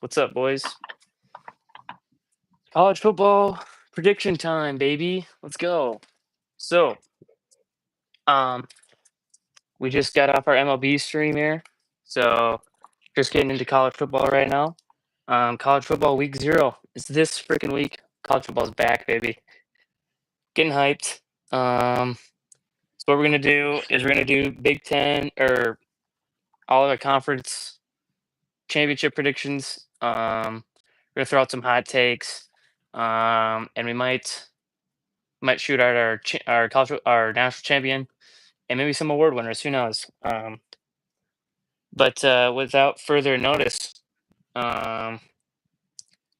What's up, boys? College football prediction time, baby. Let's go. So, um, we just got off our MLB stream here. So, just getting into college football right now. College football week 0 is this freaking week. College football's back, baby. Getting hyped. So what we're gonna do is we're gonna do Big Ten or all of our conference championship predictions. We're gonna throw out some hot takes. And we might shoot out our our national champion and maybe some award winners. Who knows? But without further notice, um,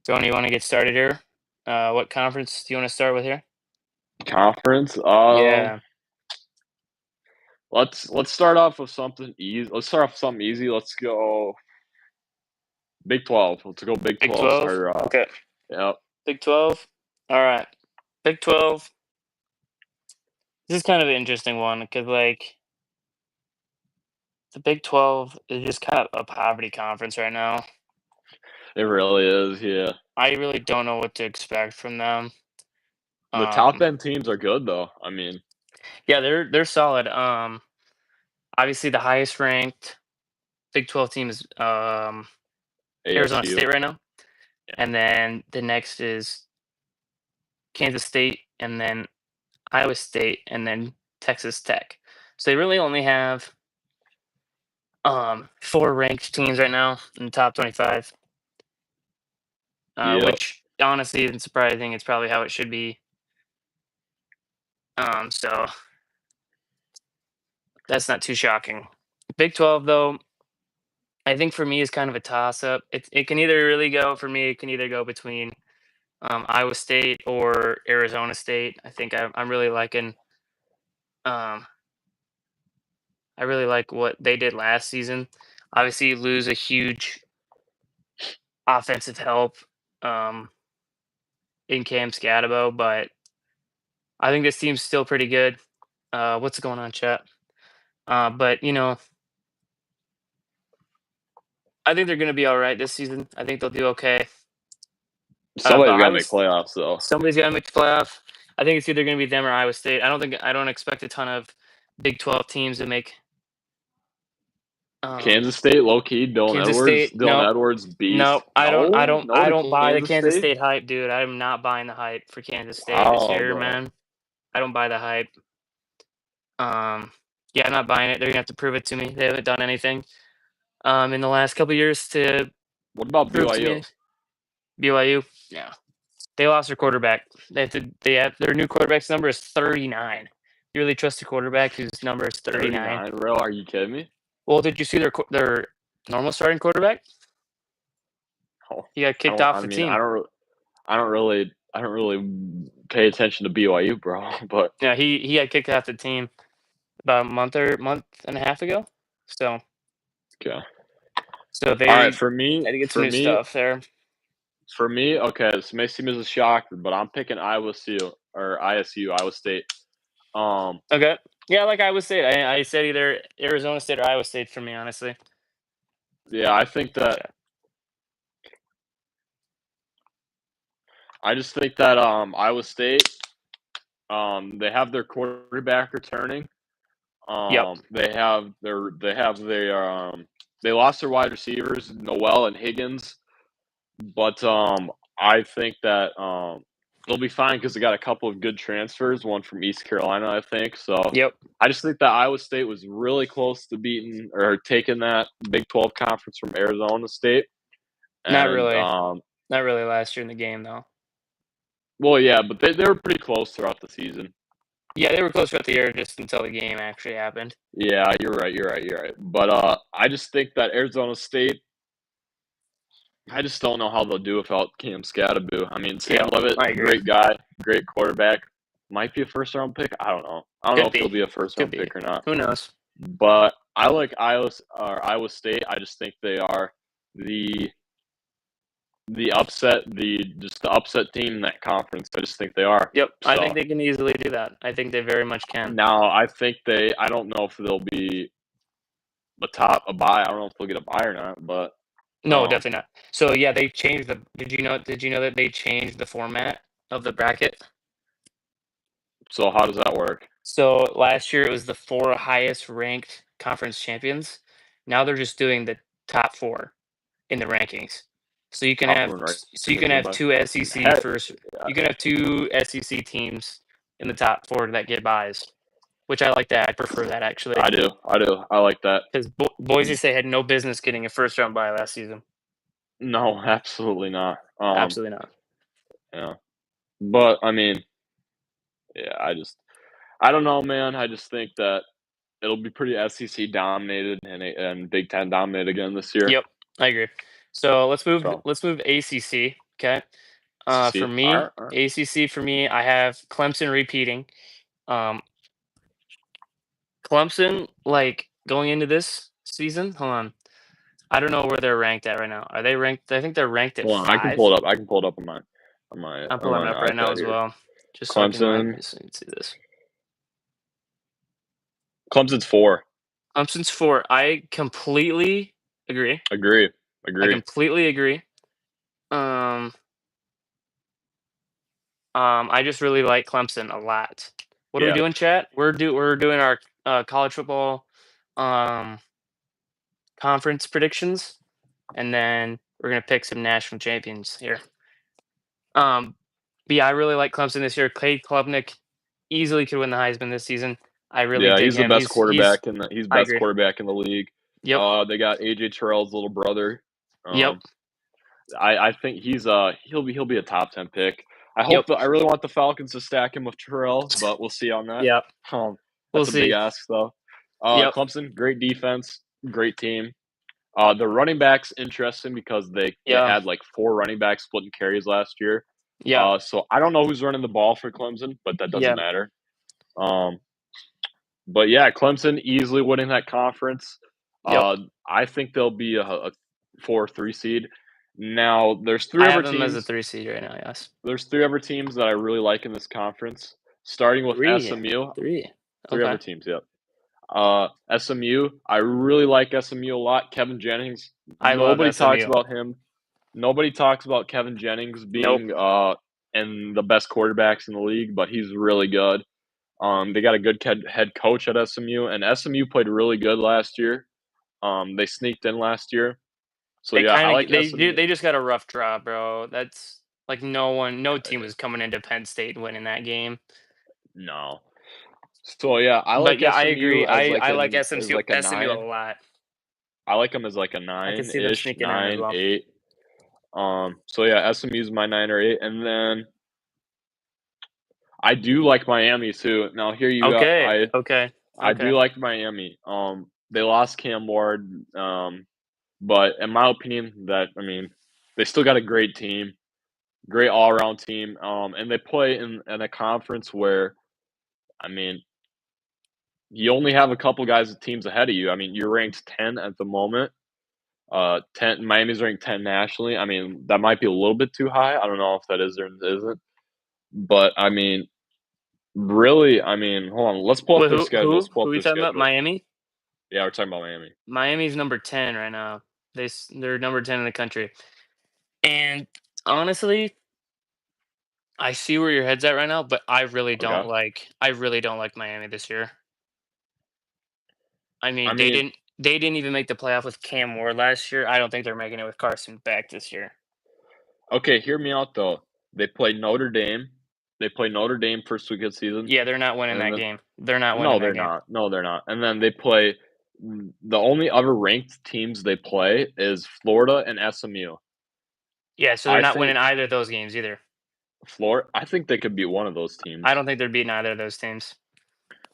Tony, you want to get started here? What conference do you want to start with here? Conference. Yeah, Let's start off with something easy. Let's start off with something easy. Let's go Big 12. Let's go Big Big 12. 12. Start Okay, Yep. Big 12. All right, Big 12. This is kind of an interesting one because the Big 12 is just kind of a poverty conference right now. It really is. Yeah. I really don't know what to expect from them. The top Um, end teams are good though. I mean, yeah, they're solid. Obviously the highest ranked Big 12 team is Arizona ASU. State right now, Yeah. and then the next is Kansas State, and then Iowa State, and then Texas Tech. So they really only have 4 ranked teams right now in the top 25, Yep. which honestly isn't surprising. It's probably how it should be. So that's not too shocking. Big 12 though, I think for me is kind of a toss up. It can either really go for me. It can either go between Iowa State or Arizona State. I think I'm really liking. Um, I really like what they did last season. Obviously, you lose a huge offensive help um, in Cam Scatabo, but I think this team's still pretty good. What's going on, chat? But I think they're going to be all right this season. I think they'll do okay. Somebody's But got to make playoffs though. somebody's got to make the playoff. I think it's either going to be them or Iowa State. I don't expect a ton of Big 12 teams to make. Kansas State, low key. Kansas State. Dylan No, Edwards, beast. no, I don't. I don't. No I to don't buy the Kansas Kansas State. State hype, dude. I'm not buying the hype for Kansas State this Wow, year, bro. man. I don't buy the hype. Yeah, I'm not buying it. They're gonna have to prove it to me. They haven't done anything in the last couple years to What about prove to BYU? me. BYU, yeah, they lost their quarterback. They have their new quarterback's number is 39. You really trust a quarterback whose number is 39? Bro, are you kidding me? Well, did you see their normal starting quarterback? Oh, He got kicked off the team. I don't really pay attention to BYU, bro. But Yeah, he got kicked off the team about a month and a half ago. So okay. so they All right, for me, had to get some new stuff there. okay, this may seem as a shocker, but I'm picking Iowa State. Okay. Yeah, like Iowa State. I said either Arizona State or Iowa State for me, honestly. Yeah, I think that Gotcha. I just think that Iowa State, they have their quarterback returning. Yep. They lost their wide receivers, Noel and Higgins, but I think that they'll be fine because they got a couple of good transfers, one from East Carolina, I think. So Yep. I just think that Iowa State was really close to beating or taking that Big 12 conference from Arizona State. Not And really. Not really last year in the game though. well, yeah, but they were pretty close throughout the season. Yeah, they were close throughout the year just until the game actually happened. Yeah, you're right. But I just think that Arizona State, I just don't know how they'll do without Cam Scatterbo. I mean, Sam Levitt, I agree. great guy, great quarterback. Might be a first round pick. I don't know. I don't know if he'll be a first round pick or not. Who knows? But I like Iowa State. I just think they are the upset team in that conference. I just think they are. Yep. I think they can easily do that. I think they very much can. Now I don't know if they'll be a bye. I don't know if they'll get a bye or not, but No, definitely not. So yeah, they changed the. Did you know? Did you know that they changed the format of the bracket? So how does that work? So last year it was the 4 highest ranked conference champions. Now they're just doing the top 4 in the rankings. So you can Top have one, right? so you can have 2 SEC Heck, first. You can have 2 SEC teams in the top 4 that get buys, which I like that. I prefer that actually I do. I like that. because Boise State had no business getting a first round bye last season. No, absolutely not. Absolutely not. Yeah. But I mean, yeah, I don't know, man. I just think that it'll be pretty SEC dominated and Big Ten dominated again this year. Yep, I agree. So let's move. So Let's move ACC. Okay. For SEC, me, all right. ACC for me, I have Clemson repeating. Um, Clemson, like going into this season. Hold on, I don't know where they're ranked at right now. Are they ranked? I think they're ranked at Hold on, I can 5. pull it up. I can pull it up on my I'm pulling it up right now iPad as here. well, just so I can Clemson. see this. Clemson's 4. Clemson's 4. I completely agree. Agree. I completely agree. I just really like Clemson a lot. What are we Yeah. doing, chat? We're doing our college football um, conference predictions, and then we're gonna pick some national champions here. But yeah, I really like Clemson this year. Cade Klubnik easily could win the Heisman this season. I really Yeah, dig he's the him. best quarterback he's I best agree. quarterback in the league. Yep. They got AJ Terrell's little brother. Yep. I think he'll be a top 10 pick. Yep. I really want the Falcons to stack him with Terrell, but we'll see on that. Yep. That's We'll a big see. ask though. Yep. Clemson, great defense, great team. The running backs interesting because they Yeah. had like 4 running backs splitting carries last year. Yeah. So I don't know who's running the ball for Clemson, but that doesn't Yeah. matter. But yeah, Clemson easily winning that conference. Yep. I think they'll be a 4-3 seed. Now, there's 3 I other have them as a teams. 3 seed right now. Yes. There's 3 other teams that I really like in this conference, starting with 3. SMU. 3. 3 Okay. other teams, yep. SMU, I really like SMU a lot. Kevin Jennings, I love nobody talks SMU. about him. Nobody talks about Kevin Jennings being Nope. and the best quarterbacks in the league, but he's really good. They got a good head coach at SMU, and SMU played really good last year. They sneaked in last year, so They yeah, I kind like of SMU. they just got a rough draw, bro. That's like no team was coming into Penn State winning that game. No, so yeah, I But like yeah, I SMU agree. as I like a SMU a 9. lot. I like them as like a I can see them 9-ish, sneaking in as 9, well. 8. So yeah, SMU's my 9 or 8, and then I do like Miami too. Now here you go. Okay. Okay. I do Okay. like Miami. They lost Cam Ward, but in my opinion, they still got a great team, great all around team. And they play in a conference where, I mean, you only have a couple guys teams ahead of you. I mean, you're ranked 10 at the moment. 10 Miami's ranked 10 nationally. I mean, that might be a little bit too high. I don't know if that is or isn't. But I mean, really, hold on. Let's pull up Wait, their schedule. Let's pull who up are we their talking about? schedule. Miami. Yeah, we're talking about Miami. Miami's number 10 right now. They're number 10 in the country. And honestly, I see where your head's at right now, but I really Okay. don't like Miami this year. I mean, I mean, they didn't even make the playoff with Cam Ward last year. I don't think they're making it with Carson Beck this year. okay, hear me out though. They play Notre Dame. They play Notre Dame first week of the season. Yeah, they're not winning And that then game. They're not no, winning that they're game. not. No, they're not. And then they play the only other ranked teams they play is Florida and SMU. Yeah, so they're I not think winning either of those games either. I think they could beat one of those teams. I don't think they're beating either of those teams.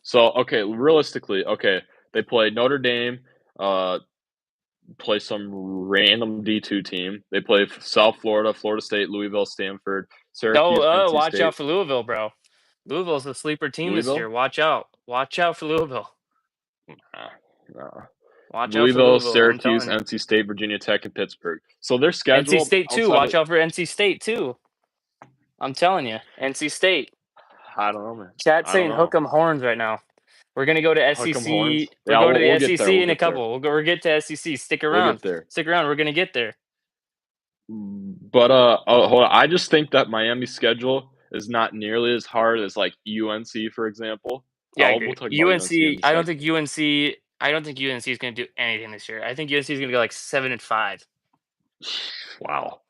So, okay, realistically, they play Notre Dame, play some random D2 team. They play South Florida, Florida State, Louisville, Stanford, Syracuse, NC Watch State. out for Louisville, bro. Louisville's a sleeper team this year. Louisville? Watch out. Watch out for Louisville. Nah. Watch out for Louisville, Louisville. I'm Syracuse, telling you. NC State, Virginia Tech, and Pittsburgh. So their NC schedule State too. outside Watch of out for NC State too. I'm telling you, NC State. I don't know, man. Chat I don't saying know. hook 'em horns right now. We're gonna go to Huckham Horns. SEC. We're Yeah, going to the we'll get there. SEC We'll in a get there. couple. We'll get to SEC. Stick We'll around. get there. Stick around. We're gonna get there. But hold on. I just think that Miami's schedule is not nearly as hard as like UNC, for example. Yeah, I We'll agree. talk about UNC in UNC. a I don't second. think UNC. I don't think UNC is gonna do anything this year. I think UNC is gonna go like 7-5. Wow.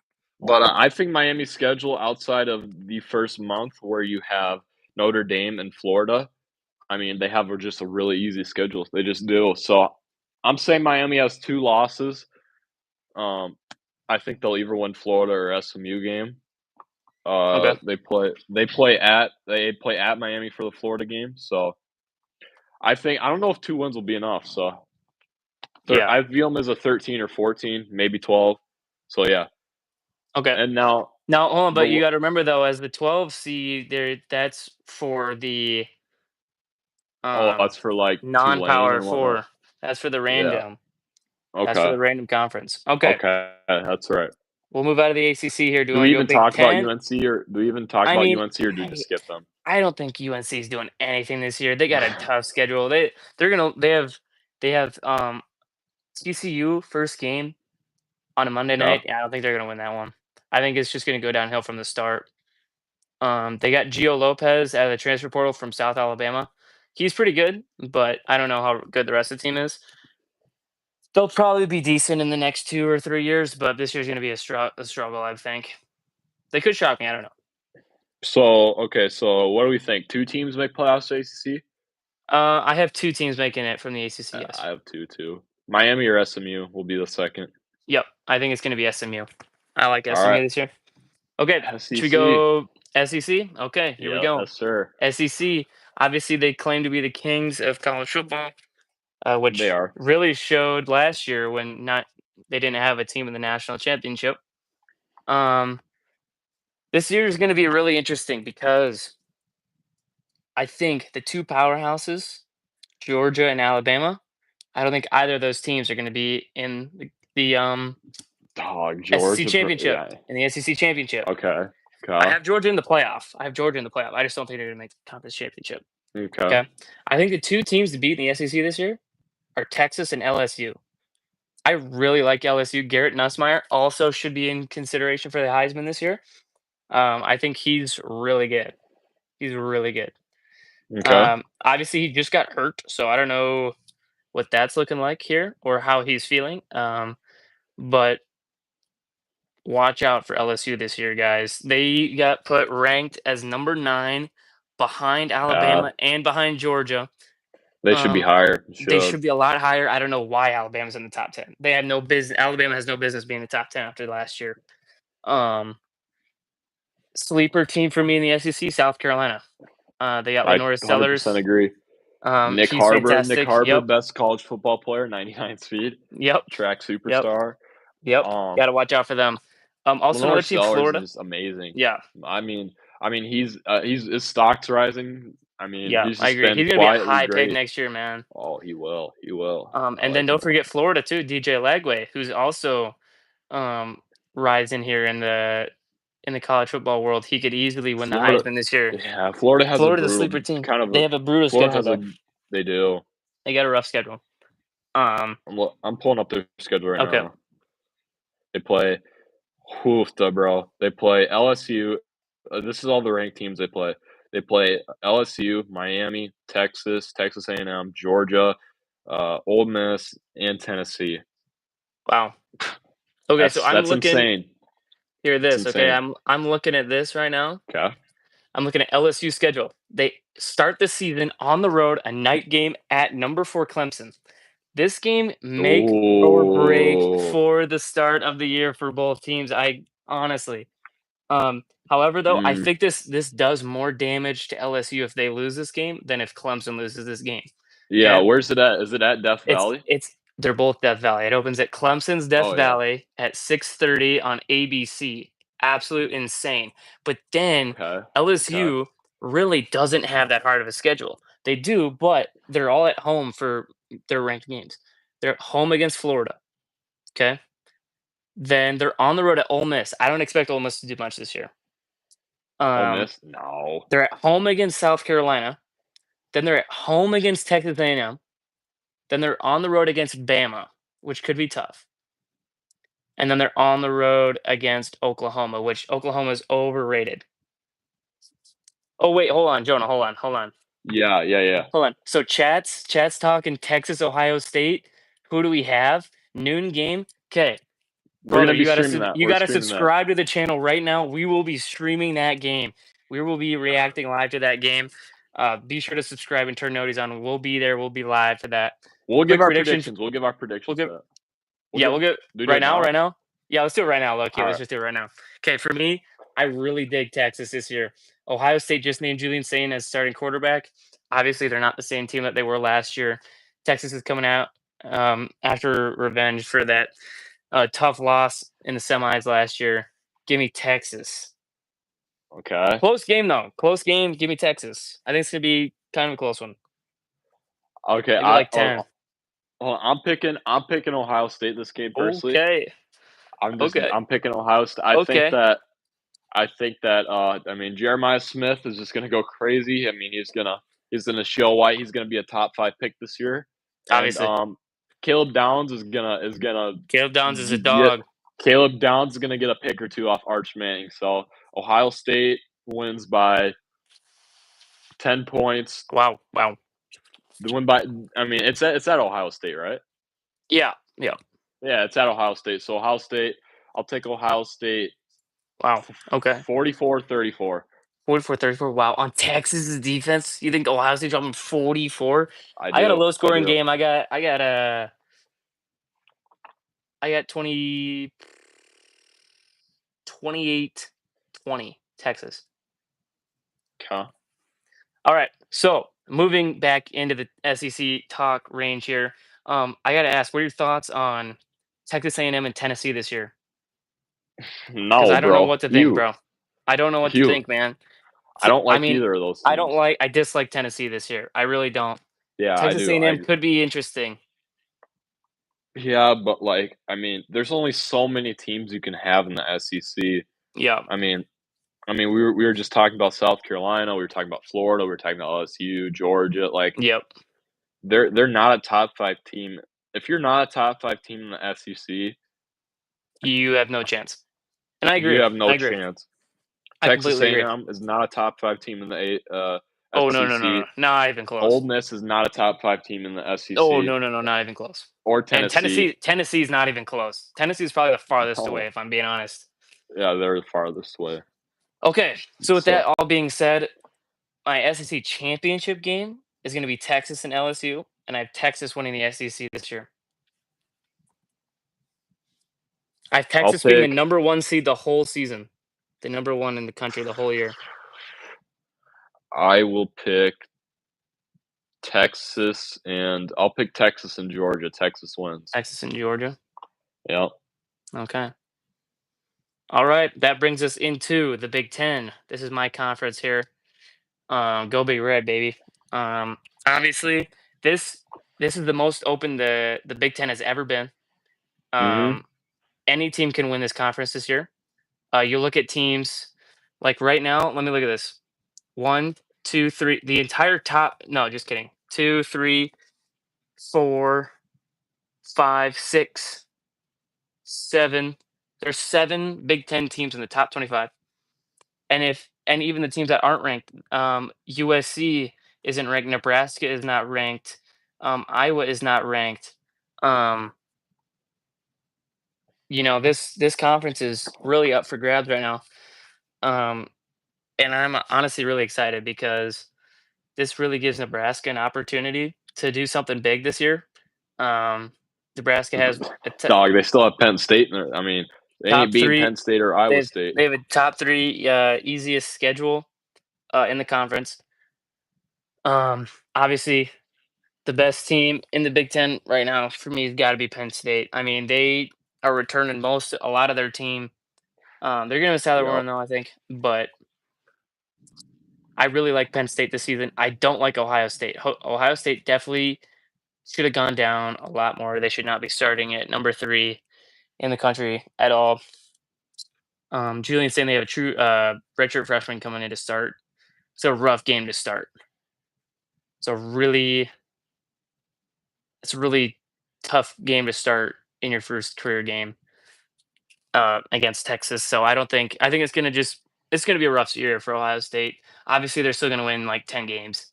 But I think Miami's schedule outside of the first month where you have Notre Dame and Florida, I mean, they have just a really easy schedule. They just do. So I'm saying Miami has 2 losses. Um, I think they'll either win Florida or SMU game. Okay. They play at Miami for the Florida game. So I don't know if 2 wins will be enough. So Yeah. I view them as a 13 or 14, maybe 12. So yeah. Okay. And now Now, hold on, but you the got to remember though, as the 12 seed, there that's for the that's for like Tulane non-power and whatnot. 4. That's for the Yeah. random. That's for Okay. the random conference. Okay, Okay. That's right. we'll move out of the ACC here. Do you Do want we to go even Big talk about Ten? UNC or do we even talk I about mean, UNC or do we just skip them? I don't think UNC is doing anything this year. They got a tough schedule. They have TCU first game on a Monday Yeah. night. Yeah, I don't think they're gonna win that one. I think it's just gonna go downhill from the start. They got Gio Lopez out of the transfer portal from South Alabama. He's pretty good, but I don't know how good the rest of the team is. They'll probably be decent in the next 2 or 3 years, but this year's gonna be a struggle, I think. They could shock me. I don't know. So okay, so what do we think? 2 teams make playoffs ACC? I have 2 teams making it from the ACC. Yes. I have 2 too. Miami or SMU will be the second. Yep. I think it's gonna be SMU. I like All SMU right. this year. Okay. Should we SEC. go SEC? Okay. Here we Yeah, go. yes, sir. SEC. Obviously, they claim to be the kings of college football, They which are. really showed last year when not they didn't have a team in the national championship. Um, this year is going to be really interesting because I think the 2 powerhouses, Georgia and Alabama, I don't think either of those teams are going to be in the Dog, SEC Georgia. championship. Yeah. In the SEC championship, Okay. I Okay. have Georgia in the playoff. I have Georgia in the playoff. I just don't think they're going to make the conference championship. Okay. Okay, I think the 2 teams to beat in the SEC this year are Texas and LSU. I really like LSU. Garrett Nussmeier also should be in consideration for the Heisman this year. I think he's really good. He's really good. Okay. Obviously, he just got hurt, so I don't know what that's looking like here or how he's feeling. But watch out for LSU this year, guys. They got put ranked as number 9 behind Alabama and behind Georgia. They should be higher. They should be a lot higher. I don't know why Alabama's in the top 10. They have no business. Alabama has no business being in the top 10 after last year. Sleeper team for me in the SEC, South Carolina. They got I Lenora 100% Sellers. agree. Nick He's Harbor, fantastic. Yep. best college football player, 99 speed, Yep. track superstar. Yep. Got to watch out for them. Also, Lenore another team, Sellers Florida. is amazing. Yeah. I mean, he's his stock's rising. I mean, Yeah, he's I just agree. been He's gonna be a quietly high pick great. next year, man. Oh, he will. He will. And then don't forget Florida too, DJ Lagway, who's also rising here in the college football world. He could easily win the Heisman this year. Yeah, Florida has Florida's a a sleeper team. kind of They have a brutal Florida schedule. they do. They got a rough schedule. I'm pulling up their schedule right Okay. now. They play bro. They play LSU. This is all the ranked teams they play. They play LSU, Miami, Texas, Texas A&M, Georgia, Ole Miss, and Tennessee. Wow. Okay, so I'm that's looking. Insane. Hear this, It's okay? insane. I'm looking at this right now. Okay. I'm looking at LSU schedule. They start the season on the road, a night game at number 4 Clemson. This game make or break for the start of the year for both teams. I honestly. However, though, I think this does more damage to LSU if they lose this game than if Clemson loses this game. Yeah, Okay? where's it at? Is it at Death Valley? They're both Death Valley. It opens at Clemson's Death Oh, yeah. Valley at 6:30 on ABC. Absolute insane. But then LSU really doesn't have that hard of a schedule. They do, but they're all at home for their ranked games. They're at home against Florida. Okay. Then they're on the road at Ole Miss. I don't expect Ole Miss to do much this year. Ole Miss? No. They're at home against South Carolina. Then they're at home against Texas A&M. Then they're on the road against Bama, which could be tough. And then they're on the road against Oklahoma, which Oklahoma is overrated. Oh wait, hold on, Jonah, hold on. Yeah. Hold on. So chat's talking Texas, Ohio State. Who do we have? Noon game. Okay, We're brother, gonna be streaming that. you We're gotta streaming that. subscribe to the channel right now. We will be streaming that game. We will be reacting live to that game. Be sure to subscribe and turn notifications on. We'll be there. We'll be live for that. We'll give Quick our prediction. predictions. We'll give our We'll predictions give. for that. We'll get Do right it now. now. Right now. Yeah, let's do it right now. Loki, let's Alright. just do it right now. Okay, for me, I really dig Texas this year. Ohio State just named Julian Sain as starting quarterback. Obviously, they're not the same team that they were last year. Texas is coming out after revenge for that tough loss in the semis last year. Give me Texas. Okay. Close game though. Close game. Give me Texas. I think it's gonna be kind of a close one. Okay. Maybe like 10. I'm picking Ohio State this game personally. Okay. Okay. I'm picking Ohio State. Okay. I think that I mean Jeremiah Smith is just gonna go crazy. I mean he's gonna show why he's gonna be a top 5 pick this year. And Obviously, Caleb Downs is gonna Caleb Downs is a get dog. Caleb Downs is gonna get a pick or two off Arch Manning. So Ohio State wins by 10 points. Wow. The win by I mean it's at Ohio State, right? Yeah. Yeah, it's at Ohio State. So Ohio State, I'll take Ohio State Wow. Okay. 44-34. 44-34. Wow. On Texas's defense, you think Ohio State dropping 44? I I got a do. low scoring game. I got 20 28-20 Texas. Okay. All right. So moving back into the SEC talk range here. I gotta ask, what are your thoughts on Texas A&M and Tennessee this year? Because No, I don't know bro. what to think, bro. I don't know what to You. think, man. I don't like mean, either of those teams. I dislike Tennessee this year. I really don't. Yeah, I Texas do. A&M could be interesting. Yeah, but like, I mean, there's only so many teams you can have in the SEC. Yeah. I mean, we were just talking about South Carolina. We were talking about Florida. We were talking about LSU, Georgia. Like, Yep. they're not a top 5 team. If you're not a top 5 team in the SEC, You have no chance. And I agree. you have no I agree. chance. I Texas completely agree. A&M is not a top 5 team in the Oh SEC. not even close. Ole Miss is not a top 5 team in the SEC. Oh no, not even close. Or And Tennessee. Tennessee's not even close. Tennessee's probably the farthest No. away, if I'm being honest. Yeah, they're the farthest away. Okay, so with that all being said, my SEC championship game is going to be Texas and LSU, and I have Texas winning the SEC this year. I have Texas being the number 1 seed the whole season, the number 1 in the country the whole year. I will pick Texas, and I'll pick Texas and Georgia. Texas wins. Texas and Georgia. Yep. Okay. All right, that brings us into the Big Ten. This is my conference here. Go Big Red, baby. Obviously, this is the most open the Big Ten has ever been. Any team can win this conference this year. You look at teams like right now. Let me look at this. 1, 2, 3. The entire top. No, just kidding. 2, 3, 4, 5, 6, 7. There's 7 Big Ten teams in the top 25. And even the teams that aren't ranked, USC isn't ranked. Nebraska is not ranked. Iowa is not ranked. This conference is really up for grabs right now. And I'm honestly really excited because this really gives Nebraska an opportunity to do something big this year. Nebraska has dog. They still have Penn State. I mean, they ain't beating Penn State or Iowa State. They have a top 3 easiest schedule in the conference. Obviously, the best team in the Big Ten right now for me has got to be Penn State. I mean, they are returning a lot of their team. They're going to miss Tyler Warren though, I think, but I really like Penn State this season. I don't like Ohio State. Ohio State definitely should have gone down a lot more. They should not be starting at number 3 in the country at all. Julian saying they have a true redshirt freshman coming in to start. It's a rough game to start. It's a really tough game to start in your first career game against Texas. So I think it's gonna be a rough year for Ohio State. Obviously, they're still gonna win like 10 games,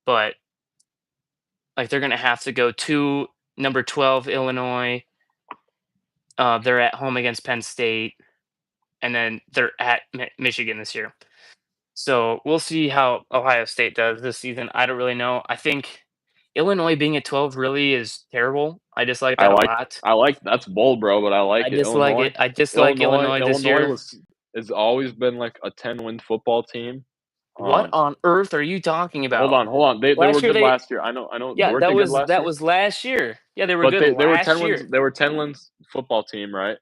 but like they're gonna have to go to number 12 Illinois. They're at home against Penn State, and then they're at Michigan this year. So we'll see how Ohio State does this season. I don't really know. I think Illinois being at 12 really is terrible. I dislike that a lot. I like that's bold, bro, but I like I it. dislike it. I dislike Illinois this year. Has always been like a 10-win football team. What on earth are you talking about? Hold on. They were good last year. I know. Yeah, Weren't they good last year? that was last year. Yeah, they were But good they were last 10 year. wins. They were 10 wins football team, right?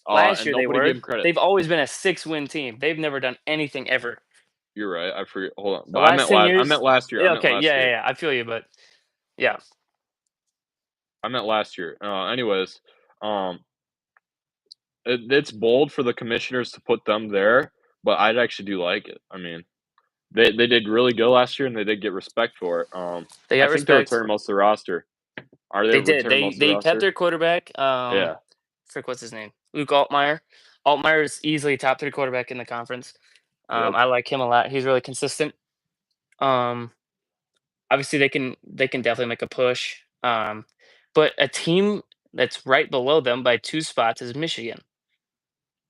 Last And year they nobody were. gave them credit. They've always been a 6-win team. They've never done anything ever. You're right. I forget. Hold on. The But last 10 years. I meant last year. Yeah, okay. Yeah. I feel you, but yeah. I meant last year. Anyways, it's bold for the commissioners to put them there, but I actually do like it. I mean, they did really good last year, and they did get respect for it. They got I think respect. they returned most of the roster. Are they? They did. They kept their quarterback. Yeah. Frick, what's his name? Luke Altmaier. Altmaier is easily top 3 quarterback in the conference. Yep. I like him a lot. He's really consistent. Obviously they can definitely make a push. But a team that's right below them by 2 spots is Michigan.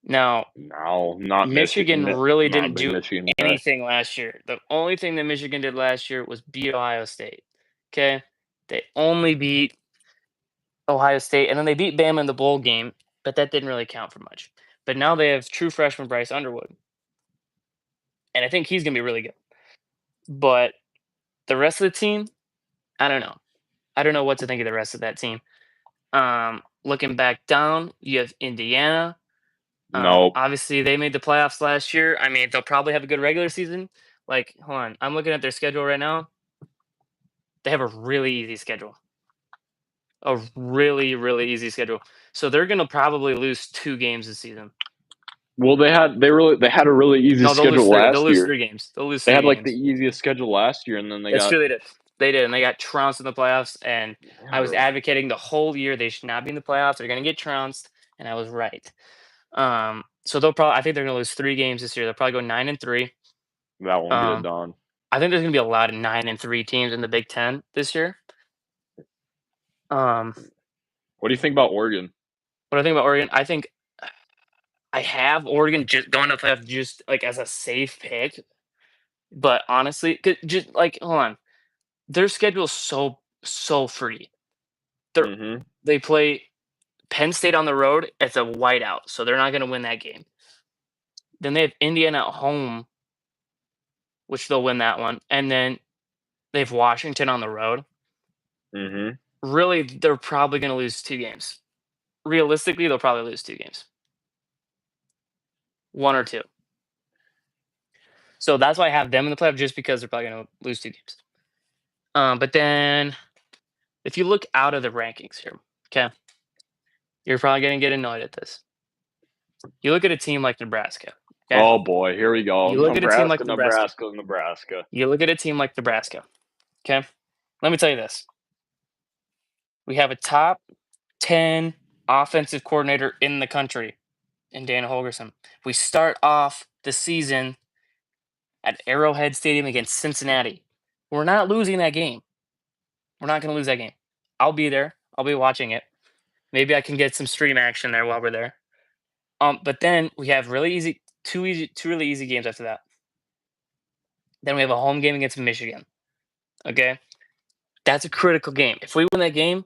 Now, no, not Michigan really didn't do Michigan anything last year. The only thing that Michigan did last year was beat Ohio State. Okay? They only beat Ohio State, and then they beat Bama in the bowl game, but that didn't really count for much. But now they have true freshman Bryce Underwood. And I think he's going to be really good. But the rest of the team, I don't know. I don't know what to think of the rest of that team. Looking back down, you have Indiana. Nope. Obviously, they made the playoffs last year. I mean, they'll probably have a good regular season. Like, hold on. I'm looking at their schedule right now. They have a really easy schedule. A really, really easy schedule. So they're going to probably lose 2 games this season. Well, they had a really easy schedule last year. They'll lose 3 games. They had like the easiest schedule last year, and then That's true. They did, and they got trounced in the playoffs. And I was advocating the whole year they should not be in the playoffs. They're going to get trounced, and I was right. So I think they're going to lose 3 games this year. They'll probably go 9-3. That won't get it done. I think there's going to be a lot of 9-3 teams in the Big Ten this year. What do you think about Oregon? What do I think about Oregon? I think I have Oregon just going to playoff just like as a safe pick. But honestly, just like hold on, their schedule is so free. They play Penn State on the road. It's a whiteout, so they're not going to win that game. Then they have Indiana at home, which they'll win that one, and then they have Washington on the road. Really, they're probably going to lose 2 games. Realistically, they'll probably lose 2 games. 1 or 2. So that's why I have them in the playoff, just because they're probably going to lose 2 games. But then, if you look out of the rankings here, okay, you're probably going to get annoyed at this. You look at a team like Nebraska. Okay? Oh boy, here we go. You look at a team like Nebraska. You look at a team like Nebraska. Okay, let me tell you this. We have a top 10 offensive coordinator in the country in Dan Holgorsen. We start off the season at Arrowhead Stadium against Cincinnati. We're not losing that game. We're not going to lose that game. I'll be there. I'll be watching it. Maybe I can get some stream action there while we're there. But then we have two really easy games after that. Then we have a home game against Michigan. Okay? That's a critical game. If we win that game,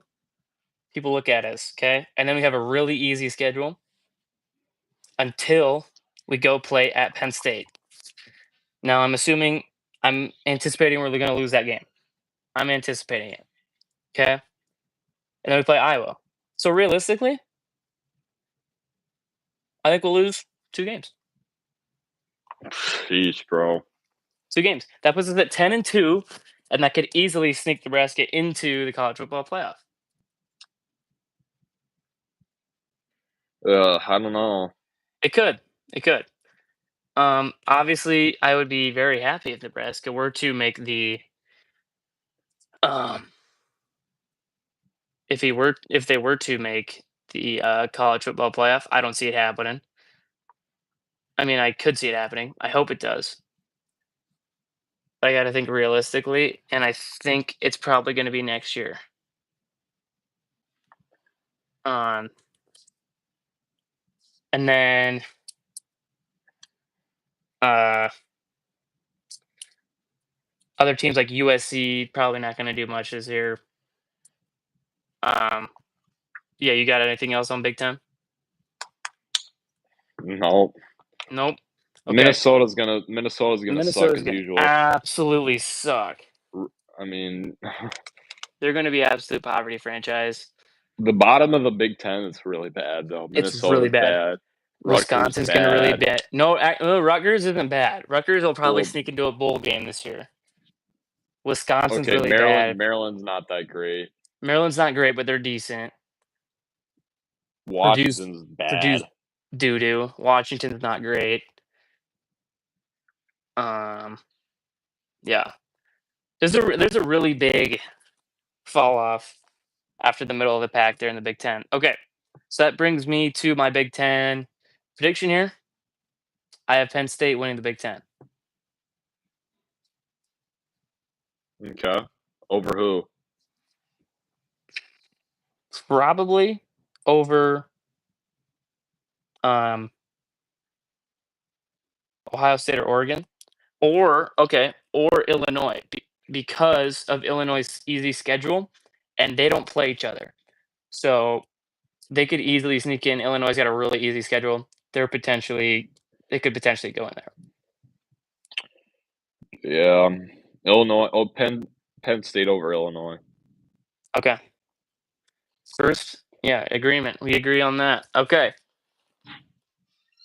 people look at us, okay? And then we have a really easy schedule until we go play at Penn State. Now, I'm anticipating we're going to lose that game. I'm anticipating it. Okay? And then we play Iowa. So realistically, I think we'll lose 2 games. Sheesh, bro. 2 games. That puts us at 10-2, and that could easily sneak Nebraska into the college football playoff. I don't know. It could. Obviously, I would be very happy if Nebraska were to make the If they were to make the college football playoff, I don't see it happening. I mean, I could see it happening. I hope it does. But I got to think realistically, and I think it's probably going to be next year. And then other teams like USC probably not going to do much this year. Yeah, you got anything else on Big Ten? No. Nope. Okay. Minnesota's gonna suck as gonna usual. absolutely suck. I mean, They're going to be absolute poverty franchise. the bottom of the Big Ten is really bad though. It's really Minnesota's bad. Wisconsin's going to really bad. No, Rutgers isn't bad. Rutgers will probably sneak into a bowl game this year. Wisconsin's really bad. Maryland's not that great. Maryland's not great, but they're decent. Washington's bad. Purdue's doo-doo. Washington's not great. Yeah. There's a really big fall off after the middle of the pack there in the Big Ten. Okay. So that brings me to my Big Ten prediction here. I have Penn State winning the Big Ten. Okay. Over who? Probably over Ohio State or Oregon. Or Illinois because of Illinois' easy schedule, and they don't play each other. So they could easily sneak in. Illinois got a really easy schedule. They could potentially go in there. Yeah, Illinois. Oh, Penn State over Illinois. Okay. First, yeah, agreement. We agree on that. Okay.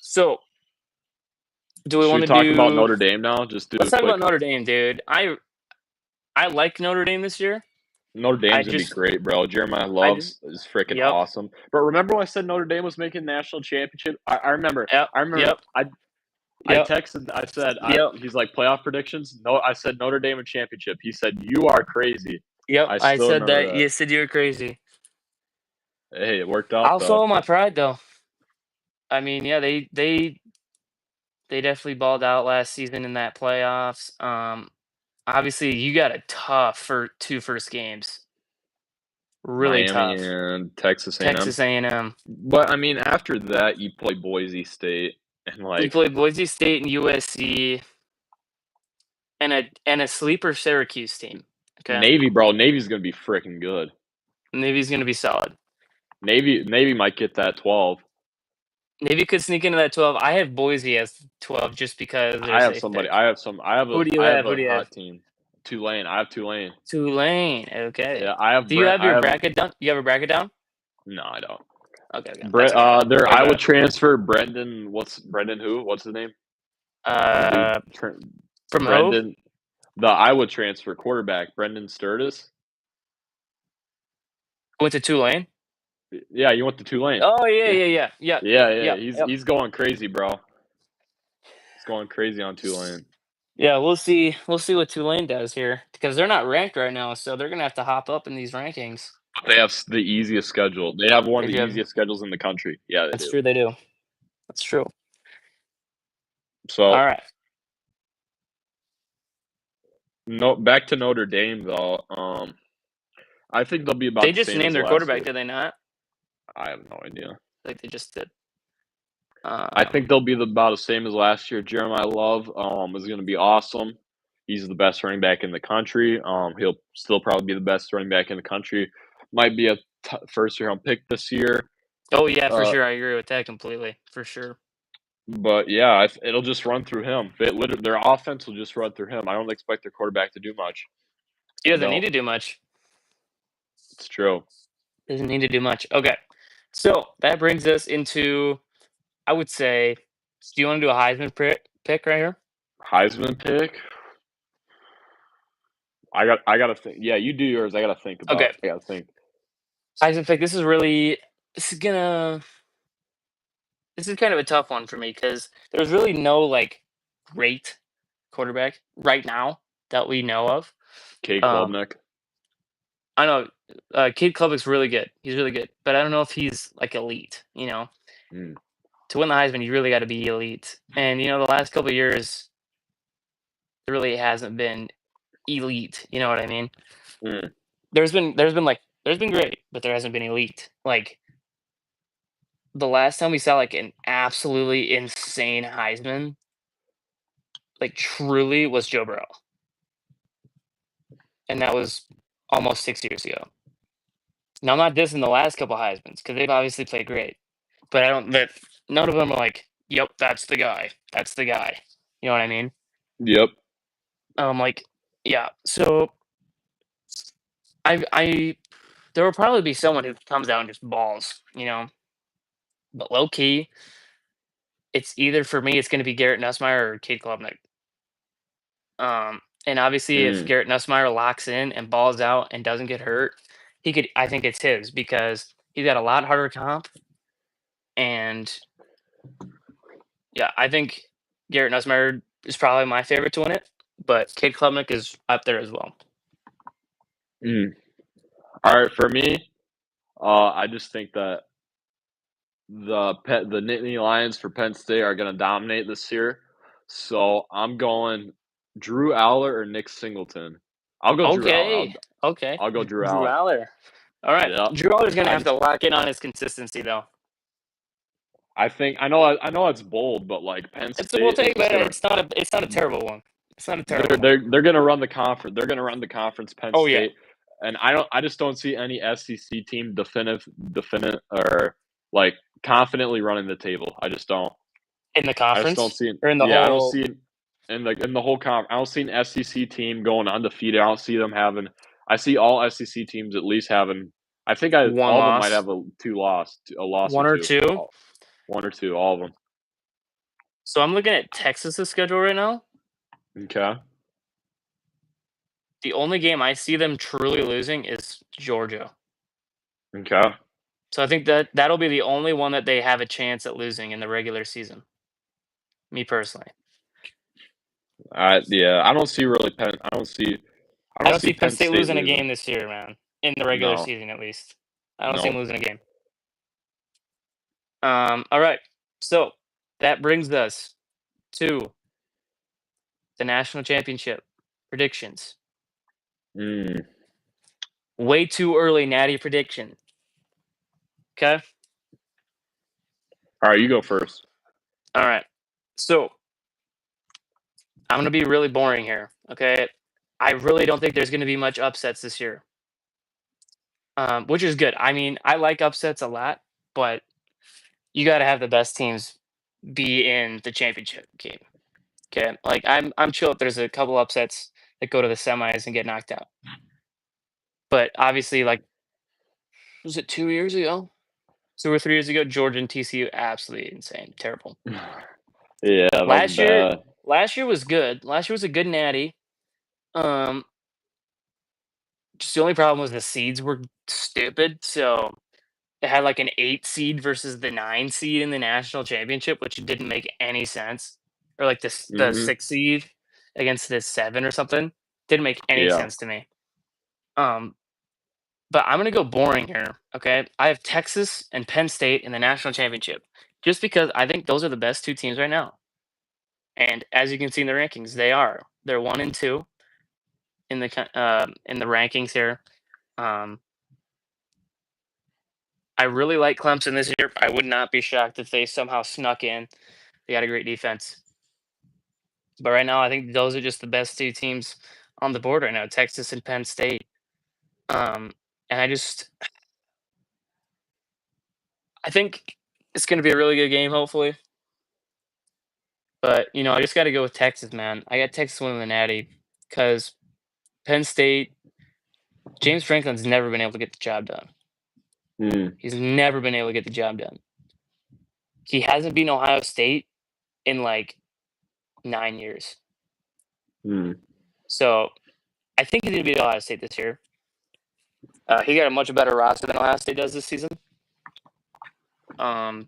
So, do we want to talk about Notre Dame now? Let's talk about Notre Dame, dude. I like Notre Dame this year. Notre Dame's gonna be great, bro. Jeremiah Love is freaking awesome. But remember when I said Notre Dame was making national championship? I remember. Yep. I remember. I texted. I said, he's like playoff predictions. No, I said Notre Dame and championship. He said you are crazy. Yep, I said that. You said you were crazy. Hey, it worked out. I'll follow my pride, though. I mean, yeah, they definitely balled out last season in that playoffs. Obviously, you got a tough for 2 first games. Really Miami tough. And Texas A&M. Texas A&M. But I mean, after that, you play Boise State and you play Boise State and USC, and a sleeper Syracuse team. Okay. Navy, bro. Navy's gonna be freaking good. Navy's gonna be solid. Navy might get that 12. Navy could sneak into that 12. I have Boise as 12 just because I have somebody. Pick. I have some. I have a. Who do you have? Who do you have? Team. Tulane. I have Tulane. Tulane. Okay. Yeah, I have. Do you have your bracket down? You have a bracket down? No, I don't. Okay. Their Iowa transfer, Brendan. Brendan who? What's his name? From Brendan. The Iowa transfer quarterback, Brendan Sturgis. Went to Tulane. Yeah, you went to Tulane. Oh yeah. He's going crazy, bro. He's going crazy on Tulane. Yeah, we'll see. We'll see what Tulane does here because they're not ranked right now, so they're gonna have to hop up in these rankings. They have the easiest schedule. They have one of the easiest schedules in the country. Yeah, that's true. They do. That's true. So all right. No, back to Notre Dame though. I think they'll be about. They just named their quarterback, did they not? I have no idea. Like they just did. I think they'll be about the same as last year. Jeremiah Love is going to be awesome. He's the best running back in the country. He'll still probably be the best running back in the country. Might be a first round pick this year. Oh yeah, for sure. I agree with that completely. For sure. But yeah, it'll just run through him. Their offense will just run through him. I don't expect their quarterback to do much. He doesn't need to do much. It's true. Doesn't need to do much. Okay, so that brings us into, I would say, do you want to do a Heisman pick right here? Heisman pick? I gotta think. Yeah, you do yours. I gotta think about it. I gotta think. Heisman pick. This is kind of a tough one for me because there's really no like great quarterback right now that we know of. Cade Klubnik. I know Cade Klubnik's really good. He's really good, but I don't know if he's like elite. You know, Mm. to win the Heisman, you really got to be elite. And you know, the last couple of years, there really hasn't been elite. You know what I mean? Mm. There's been great, but there hasn't been elite. Like the last time we saw like an absolutely insane Heisman, like truly was Joe Burrow, and that was almost 6 years ago. Now I'm not dissing the last couple Heisman's because they've obviously played great, but I don't. But none of them are like, "Yep, that's the guy. That's the guy." You know what I mean? Yep. Like, yeah. So I there will probably be someone who comes out and just balls, you know. But low key, it's either for me, it's going to be Garrett Nussmeier or Cade Klubnik. And obviously, if Mm. Garrett Nussmeier locks in and balls out and doesn't get hurt, he could. I think it's his because he's got a lot harder comp. And yeah, I think Garrett Nussmeier is probably my favorite to win it, but Cade Klubnik is up there as well. Mm. All right, for me, I just think that the Nittany Lions for Penn State are going to dominate this year. So I'm going Drew Aller or Nick Singleton. I'll go Drew Aller. Okay, okay, I'll go Drew Drew Aller. Aller. All right, Yeah. Drew Aller's gonna I have to just lock in on his consistency though. I know it's bold, but like Penn It's a we'll State is take, just but gonna it's not a terrible one. It's not a terrible one. they're gonna run the conference. They're gonna run the conference. Penn Oh yeah, State, and I just don't see any SEC team definite or like confidently running the table. I just don't. in the I just don't conference see it. or in the Yeah, I don't whole see it in the whole comp. I don't see an SEC team going undefeated. I don't see them having. I see all SEC teams at least having. I think one all of them might loss, have a loss or one or two, two. one or two, all of them. So I'm looking at Texas's schedule right now. Okay. The only game I see them truly losing is Georgia. Okay. So I think that that'll be the only one that they have a chance at losing in the regular season. Me personally, Yeah, I don't see really Penn. I don't see. I I don't don't see see Penn Penn State State losing a losing. game this year, man. In the regular No, season, at least, I don't see them no. losing a game. All right. So that brings us to the national championship predictions. Mm. Way too early, Natty prediction. Okay. All right, you go first. All right. So I'm gonna be really boring here. Okay. I really don't think there's gonna be much upsets this year. Which is good. I mean, I like upsets a lot, but you got to have the best teams be in the championship game. Okay, like I'm chill if there's a couple upsets that go to the semis and get knocked out. But obviously, like was it 2 years ago, 2 or 3 years ago, Georgia and TCU absolutely insane, terrible. Yeah, that was Last year, bad. last year was good. Last year was a good natty. Um, just the only problem was the seeds were stupid. So it had like an 8 seed versus the 9 seed in the national championship, which didn't make any sense. Or like the Hmm. 6 seed against the 7 or something. Didn't make any Yeah. sense to me. Um, but I'm gonna go boring here. Okay. I have Texas and Penn State in the national championship. Just because I think those are the best two teams right now. And as you can see in the rankings, they are. They're 1 and 2 in the rankings here. Um, I really like Clemson this year. I would not be shocked if they somehow snuck in. They got a great defense. But right now, I think those are just the best two teams on the board right now, Texas and Penn State. And I think it's going to be a really good game, hopefully. But you know, I just got to go with Texas, man. I got Texas winning the Natty because Penn State, James Franklin's never been able to get the job done. Mm. He's never been able to get the job done. He hasn't beaten Ohio State in like 9 years. Mm. So I think he's going to beat Ohio State this year. He got a much better roster than Ohio State does this season. I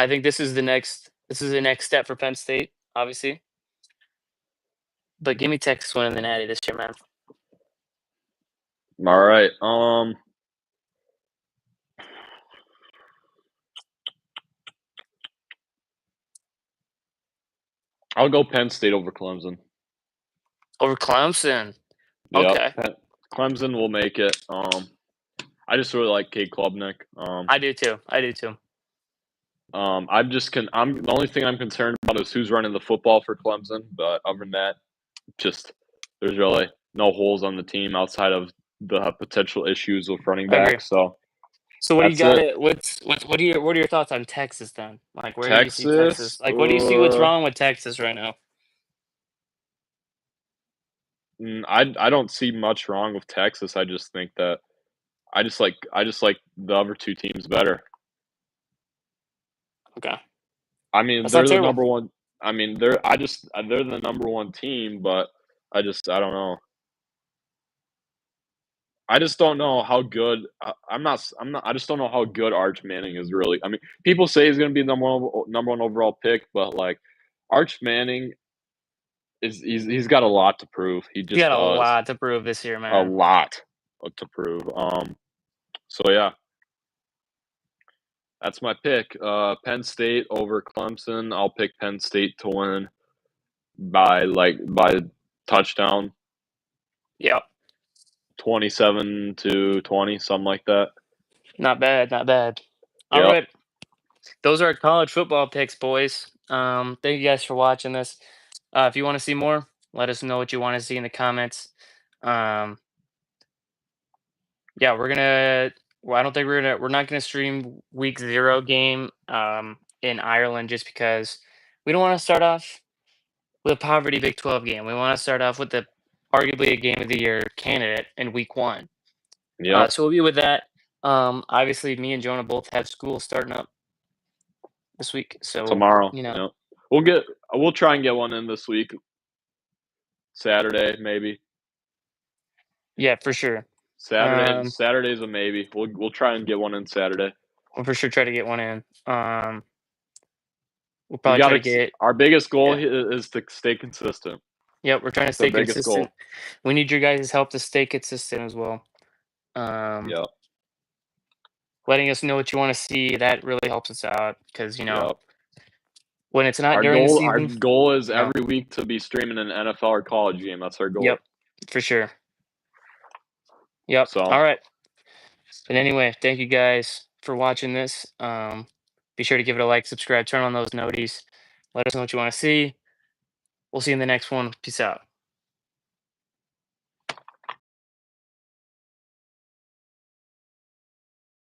think this is the next step for Penn State, obviously. But give me Texas winning the Natty this year, man. All right. I'll go Penn State over Clemson. Over Clemson. Yep. Okay. Clemson will make it. I just really like Cade Klubnik. I do too. I do too. I'm the only thing I'm concerned about is who's running the football for Clemson. But other than that, just there's really no holes on the team outside of the potential issues with running I agree. back. So So what do you that's got it. it? What are your thoughts on Texas then? Like where do you see Texas. Texas? Like what do you see what's wrong with Texas right now? I don't see much wrong with Texas. I just think that I just like the other two teams better. Okay. I mean, That's not they're the terrible. number one. I mean, they're the number one team, but I don't know. I just don't know how good. I'm not. I just don't know how good Arch Manning is really. I mean, people say he's going to be the number one overall pick, but like Arch Manning he's got a lot to prove. He You just got a does lot to prove this year, a man. lot to prove. So yeah, that's my pick. Penn State over Clemson. I'll pick Penn State to win by touchdown, Yep. 27-20, something like that. Not bad, not bad. All Yep. right. Those are our college football picks, boys. Thank you guys for watching this. If you want to see more, let us know what you want to see in the comments. Um, yeah, we're gonna. Well, I don't think we're not gonna stream week 0 game in Ireland just because we don't want to start off with a poverty Big 12 game. We want to start off with the arguably a game of the year candidate in week 1. Yep. So we'll be with that. Obviously, me and Jonah both have school starting up this week, so Tomorrow. you know, Yep. We'll try and get one in this week. Saturday, maybe. yeah, for sure. Saturday's a maybe. We'll try and get one in Saturday. We'll for sure try to get one in. We'll We probably try got to to. get. Our biggest goal Yeah. is to stay consistent. Yep, we're trying to That's our stay biggest consistent. goal. We need your guys' help to stay consistent as well. Yep. Letting us know what you want to see, that really helps us out because Yep. when it's not during the Our season, goal is you know. every week to be streaming an NFL or college game. That's our goal. Yep, for sure. Yep. So All right. But anyway, thank you guys for watching this. Be sure to give it a like, subscribe, turn on those noties. Let us know what you want to see. We'll see you in the next one. Peace out.